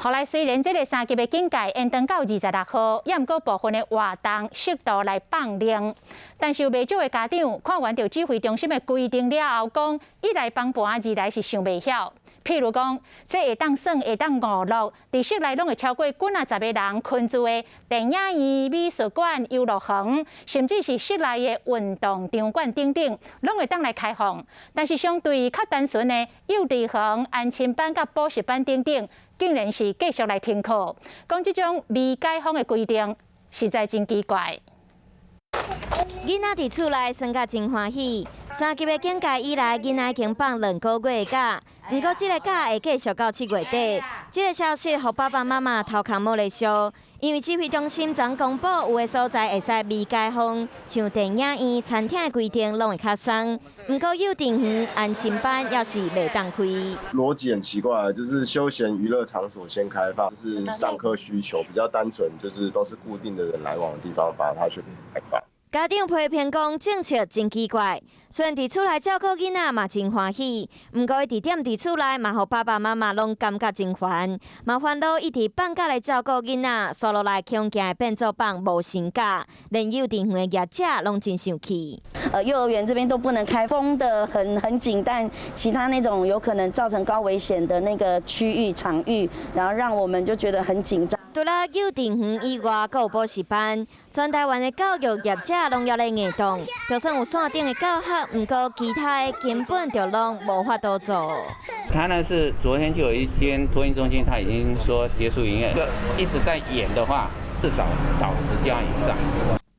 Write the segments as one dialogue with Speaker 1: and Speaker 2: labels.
Speaker 1: 后来虽然这个3级的警戒延长到26号，也毋过部分的活动适度来放令，但是有袂少的家长看完着指挥中心的规定了后，讲一来放盘，二来是想袂晓。譬如讲，这会当算会当娱乐，伫室内拢会超过几10个人群住的电影院、美术馆、游乐园，甚至是室内的运动场馆等等，拢会当来开放。但是相对较单纯的幼稚园、安亲班、甲补习班等等，竟然是继续来停课。讲这种未解封的规定，实在真奇怪。
Speaker 2: 囡仔伫厝内算甲真欢喜，3级的警戒以来，囡仔已经放2个月的假。不过，这个假会继续到7月底。这个消息，互爸爸妈妈头壳摸咧烧，因为指挥中心昨公布，有的所在会使未解封，像电影院、餐厅的规定拢会较松。不过，幼稚园、安亲班要是袂当开。
Speaker 3: 逻辑很奇怪，就是休闲娱乐场所先开放，就是上课需求比较单纯，就是都是固定的人来往的地方，把它去开放。
Speaker 2: 家长批评讲政策真奇怪，虽然伫厝内照顾囡仔嘛真欢喜，不过伊点伫厝内嘛，互爸爸妈妈拢感觉真烦。麻烦恼一直放假来照顾囡仔，刷落来恐惊会变做放无薪假，连幼稚园的业者拢真生气。
Speaker 4: 幼儿园这边都不能开，封得很紧，但其他那种有可能造成高危险的那个区域场域，然后让我们就觉得很紧张。
Speaker 2: 除了幼稚园以外，还有补习班，全台湾的教育业者拢要来硬动。就算有线顶的教学，不过其他的根本就拢无法度做。
Speaker 5: 台南市昨天就有一间托婴中心，他已经说结束营业，这一直在演的话，至少倒10家以上。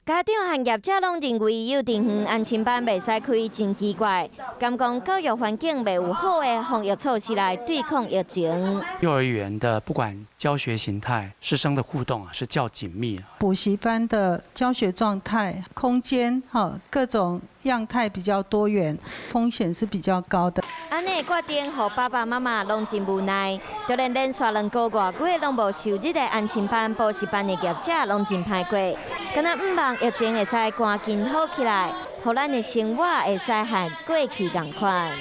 Speaker 2: 家长和业者拢认为幼稚园、安亲班袂使开，真奇怪。敢讲教育环境未有好的防疫措施来对抗疫情。
Speaker 6: 幼儿园的不管教学形态、师生的互动是较紧密。
Speaker 7: 补习班的教学状态、空间各种样态比较多元，风险是比较高的。
Speaker 2: 安尼决定，互爸爸妈妈拢真无奈，就连连续2个外月拢无受日的安亲班、补习班的业者拢真歹过。敢若毋望疫情会使赶紧好起来，互咱的生活会使和过去同款。